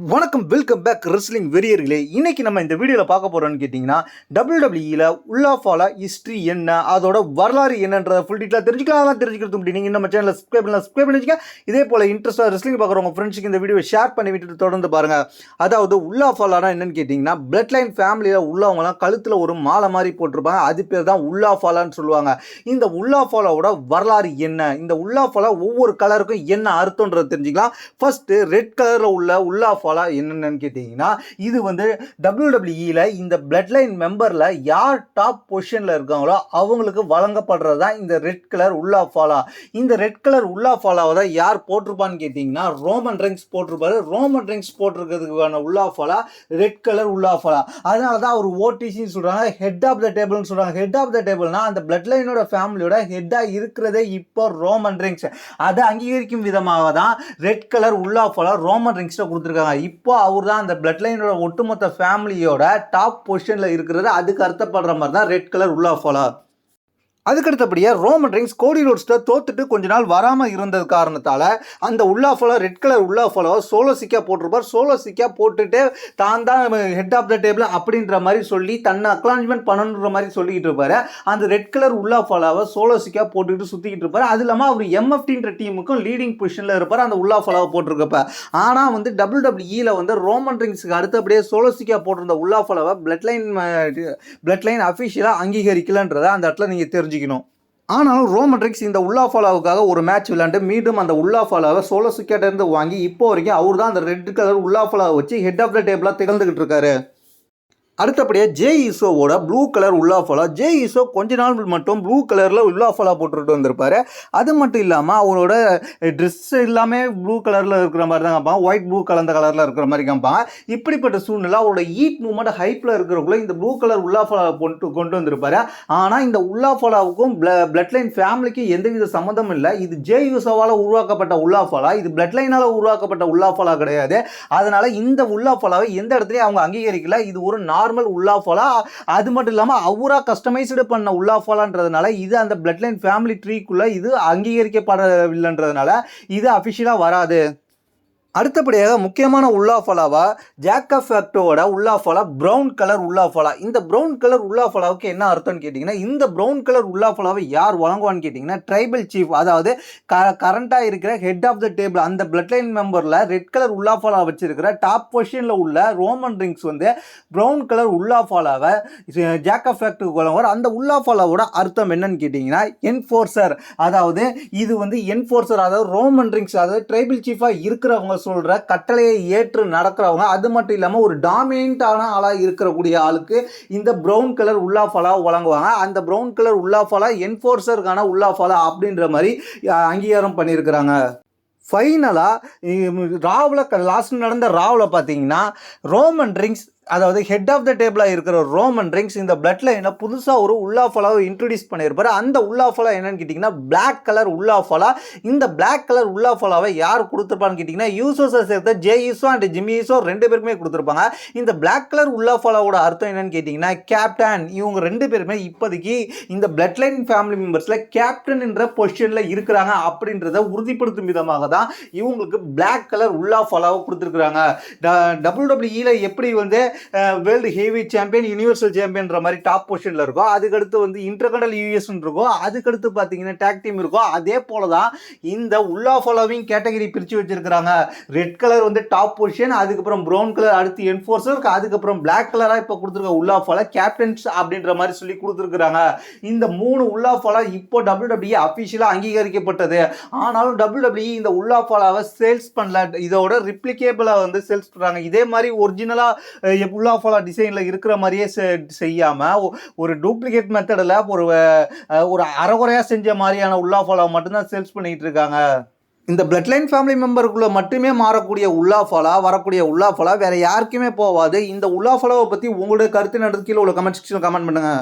வணக்கம், welcome back wrestling வெறியர்களே. இன்னைக்கு நம்ம இந்த வீடியோவில் பார்க்க போகிறோம்னு கேட்டிங்கன்னா, WWE உள்ளாஃபால ஹிஸ்ட்ரி என்ன, அதோட வரலாறு என்னன்றதை ஃபுல் டீட்டெயிலாக தெரிஞ்சுக்கிறதுக்கு முன்னாடி நீங்கள் நம்ம சேனலில் சப்ஸ்கிரைப் பண்ணி வச்சுக்க. இதே போல் இன்ட்ரெஸ்ட்டாக ரெஸ்லிங் பார்க்குறவங்க ஃப்ரெண்ட்ஸுக்கு இந்த வீடியோ ஷேர் பண்ணி விட்டுட்டு தொடர்ந்து பாருங்கள். அதாவது உள்ளாஃபாலானா என்னன்னு கேட்டிங்கன்னா, பிளட் லைன் ஃபேமிலியில் உள்ளவங்களாம் கழுத்தில் ஒரு மாலை மாதிரி போட்டிருப்பாங்க. அது பேர் தான் உள்ளாஃபாலான்னு சொல்லுவாங்க. இந்த உள்ளாஃபாலாவோட வரலாறு என்ன, இந்த உள்ளாஃபாலா ஒவ்வொரு கலருக்கும் என்ன அர்த்தம்ன்றது தெரிஞ்சுக்கலாம். ஃபர்ஸ்ட்டு ரெட் கலரில் உள்ள உள்ளாஃபாலா என்னன்னு கேட்டீங்கன்னா, இது வந்து WWE இந்த பிளட் லைன் மெம்பர்ல யார் டாப் பொசிஷன்ல இருக்காங்களோ அவங்களுக்கு வழங்கப்படுறது தான் இந்த ரெட் கலர் உள்ளாஃபாலா. இந்த ரெட் கலர் உள்ளாஃபாலாவை தான் யார் போட்டிருப்பான்னு கேட்டீங்கன்னா, ரோமன் ரெயின்ஸ் போட்டிருப்பாரு. ரோமன் ரெயின்ஸ் போட்டிருக்கிறதுக்கான உள்ளாஃபாலா ரெட் கலர் உள்ளாஃபாலா. அதனால தான் அவர் ஓடிசின்னு சொல்றாங்க, ஹெட் ஆஃப் த டேபிள்னு சொல்றாங்க. ஹெட் ஆஃப் த டேபிள்னா அந்த பிளட் லைனோட ஃபேமிலியோட ஹெட்டா இருக்கிறதே இப்போ ரோமன் ரெயின்ஸ். அதை அங்கீகரிக்கும் விதமாக தான் ரெட் கலர் உள்ளாஃபாலா ரோமன் ரெயின்ஸ்ல கொடுத்துருக்காங்க. இப்போ அவர் தான் அந்த பிளட் லைனோட ஒட்டுமொத்த ஃபேமிலியோட டாப் பொசிஷன்ல இருக்கிறது. அதுக்கு அர்த்தப்படுற மாதிரி தான் ரெட் கலர் உள்ளாஃபாலா. அதுக்கடுத்தபடியாக ரோமன் ரெயின்ஸ் கோடி ரோட்ஸ்ட தோத்துட்டு கொஞ்ச நாள் வராமல் இருந்தது காரணத்தால் அந்த உள்ளாஃபாலா ரெட் கலர் உள்ளாஃபாலாவை சோலோ சிக்கா போட்டிருப்பார். சோலோ சிக்கா போட்டுட்டு தான் ஹெட் ஆஃப் த டேபிள் அப்படின்ற மாதிரி சொல்லி தன்னை அக்னாலஜ்மெண்ட் பண்ணணுன்ற மாதிரி சொல்லிக்கிட்டு இருப்பாரு. அந்த ரெட் கலர் உள்ளாஃபாலாவை சோலோ சிக்கா போட்டுக்கிட்டு சுற்றிக்கிட்டு இருப்பார். அது இல்லாமல் அவர் MFTன்ற டீமுக்கும் லீடிங் பொசிஷனில் இருப்பார் அந்த உள்ளாஃபாலாவை போட்டிருக்கப்ப. ஆனால் வந்து WWE வந்து ரோமன் ரெயின்ஸுக்கு அடுத்தபடியே சோலோ சிக்கா போட்டிருந்த உள்ளாஃபாலாவை பிளட் லைன் அஃபிஷியலாக அங்கீகரிக்கலன்றதை அந்த இடத்துல நீங்கள் தெரிஞ்சுக்கணும். ஆனாலும் ரோமன் ரெயின்ஸ் இந்த உள்ளாஃபாலாவுக்காக ஒரு மேட்ச் விளையாண்டு மீண்டும் அந்த உள்ளாஃபாலாவை சோலோ சிக்காட்ட இருந்து வாங்கி இப்போ வரைக்கும் அவர் தான் அந்த ரெட் கலர் உள்ளாஃபாலாவை வச்சு ஹெட் ஆஃப் த டேபிளாக திகழ்ந்துகிட்டு இருக்காரு. அடுத்தபடியாக ஜே ஈசோவோட ப்ளூ கலர் உள்ளாஃபாலா. ஜே ஈசோ கொஞ்ச நாள் மட்டும் ப்ளூ கலரில் உள்ளாஃபாலா போட்டுட்டு வந்திருப்பாரு. அது மட்டும் இல்லாமல் அவரோட ட்ரெஸ் எல்லாமே ப்ளூ கலரில் இருக்கிற மாதிரி தான் காப்பாங்க, ஒயிட் ப்ளூ கலந்த கலரில் இருக்கிற மாதிரி காப்பாங்க. இப்படிப்பட்ட சூழ்நிலை அவரோட ஈட் மூவ்மெண்ட் ஹைப்பில் இருக்கிறவங்கள இந்த ப்ளூ கலர் உள்ளாஃபாலா கொண்டு வந்திருப்பாரு. ஆனால் இந்த உள்ளாஃபாலாவுக்கும் பிளட் லைன் ஃபேமிலிக்கு எந்தவித சம்மந்தமும் இல்லை. இது ஜே ஈசோவால் உருவாக்கப்பட்ட உள்ளாஃபாலா, இது பிளட் லைனால் உருவாக்கப்பட்ட உள்ளாஃபாலா கிடையாது. அதனால இந்த உள்ளாஃபாலாவை எந்த இடத்துலையும் அவங்க அங்கீகரிக்கல. இது ஒரு உள்ளாஃபாலா. அது மட்டும் இல்லாமல் அவரா கஸ்டமைஸ்டு பண்ண உள்ளாஃபாலான்றதுனால இது அந்த பிளட் லைன் ஃபேமிலி ட்ரீக்குள்ள இது அங்கீகரிக்கப்படவில்லைன்றதுனால இது அஃபிஷியலாக வராது. அடுத்தபடியாக முக்கியமான உள்ளாஃபாலாவா ஜாக்கப் ஃபேக்டோட உள்ளாஃபாலா ப்ரௌன் கலர் உள்ளாஃபாலா. இந்த ப்ரௌன் கலர் உள்ளாஃபாலாவுக்கு என்ன அர்த்தம்னு கேட்டிங்கன்னா, இந்த ப்ரௌன் கலர் உள்ளாஃபாலாவை யார் வழங்குவான்னு கேட்டிங்கன்னா, ட்ரைபல் சீஃப், அதாவது கரண்டாக இருக்கிற ஹெட் ஆஃப் த டேபிள் அந்த பிளட் லைன் மெம்பரில் ரெட் கலர் உள்ளாஃபாலா வச்சிருக்கிற டாப் பொசிஷனில் உள்ள ரோமன் ரெயின்ஸ் வந்து ப்ரௌன் கலர் உள்ளாஃபாலாவை ஜாக்கப் ஃபேக்டருக்கு வழங்குவார். அந்த உள்ளாஃபாலாவோட அர்த்தம் என்னன்னு கேட்டிங்கன்னா, என்ஃபோர்சர். அதாவது இது வந்து என்ஃபோர்சர், அதாவது ரோமன் ரெயின்ஸ், அதாவது ட்ரைபல் சீஃபாக இருக்கிறவங்க சொல்ற கட்டளையை ஏற்று நடக்கிறவங்க. அது மட்டும் இல்லாமல் ஒரு டாமினன்டான ஆளாக இருக்கக்கூடிய ஆளுக்கு இந்த ப்ரௌன் கலர் உள்ளாஃபாலா வழங்குவாங்க. அந்த ப்ரௌன் கலர் உள்ளாஃபாலா என்ஃபோர்சருக்கான உள்ளாஃபாலா அப்படின்ற மாதிரி அங்கீகாரம் பண்ணியிருக்கிறாங்க. ஃபைனலாக ராவில் லாஸ்ட் நடந்த ராவில் பார்த்தீங்கன்னா ரோமன் ரெயின்ஸ், அதாவது ஹெட் ஆஃப் த டேபிளாக இருக்கிற ரோமன் ரெயின்ஸ் இந்த பிளட் லைனை புதுசாக ஒரு உள்ளாஃபாலாவை இன்ட்ரடியூஸ் பண்ணியிருப்பார். அந்த உள்ளாஃபாலா என்னன்னு கேட்டிங்கன்னா பிளாக் கலர் உள்ளாஃபாலா. இந்த பிளாக் கலர் உள்ளாஃபாலாவை யார் கொடுத்துருப்பான்னு கேட்டிங்கன்னா, யூசோஸை சேர்த்த ஜே ஈசோ அண்ட் ஜிம்மி ஈசோ ரெண்டு பேருமே கொடுத்துருப்பாங்க. இந்த பிளாக் கலர் உள்ளாஃபாலாவோட அர்த்தம் என்னன்னு கேட்டிங்கன்னா கேப்டன். இவங்க ரெண்டு பேருமே இப்போதைக்கு இந்த பிளட் லைன் ஃபேமிலி மெம்பர்ஸில் கேப்டன் என்ற பொசிஷனில் இருக்கிறாங்க அப்படின்றத உறுதிப்படுத்தும் விதமாக தான் இவங்களுக்கு பிளாக் கலர் உள்ளாஃபாலாவை கொடுத்துருக்குறாங்க. WWE எப்படி வந்து வேர்ல்டு ஹெவி சாம்பியன், யூனிவர்சல் சாம்பியன்ற மாதிரி டாப் பொசிஷனில் இருக்கும், அதுக்கடுத்து வந்து இன்டர்கண்டல் யூஎஸ்ன்னு இருக்கும், அதுக்கடுத்து பார்த்தீங்கன்னா டேக் டீம் இருக்கும். அதே போல தான் இந்த உள்ளாஃபாலாவையும் கேட்டகரி பிரித்து வச்சிருக்கிறாங்க. ரெட் கலர் வந்து டாப் பொசிஷன், அதுக்கப்புறம் ப்ரௌன் கலர் அடுத்து என்ஃபோர்சர், அதுக்கப்புறம் பிளாக் கலராக இப்போ கொடுத்துருக்க உள்ளாஃபாலா கேப்டன்ஸ் அப்படின்ற மாதிரி சொல்லி கொடுத்துருக்குறாங்க. இந்த மூணு உள்ளாஃபாலா இப்போ WWE அஃபிஷியலாக அங்கீகரிக்கப்பட்டது. ஆனாலும் WWE இந்த உள்ளாஃபாலாவை சேல்ஸ் பண்ணல, இதோட ரிப்ளிகேபிளாக வந்து சேல்ஸ் பண்ணுறாங்க. இதே மாதிரி ஒரிஜினலாக உள்ளாஃபாலா டிசைனில் இருக்கிற மாதிரியே செய்யாமல் ஒரு டூப்ளிகேட் மெத்தடில் ஒரு அரைகுறையாக செஞ்ச மாதிரியான உள்ளாஃபாலாவை மட்டும்தான் சேல்ஸ் பண்ணிகிட்டு இருக்காங்க. இந்த பிளட் லைன் ஃபேமிலி மெம்பருக்குள்ளே மட்டுமே மாறக்கூடிய உள்ளாஃபாலா, வரக்கூடிய உள்ளாஃபாலா வேறு யாருக்குமே போகாது. இந்த உள்ளாஃபாலாவை பற்றி உங்களுடைய கருத்து நடந்து கீழே உள்ள கமெண்ட் செக்ஷனில் கமெண்ட் பண்ணுங்கள்.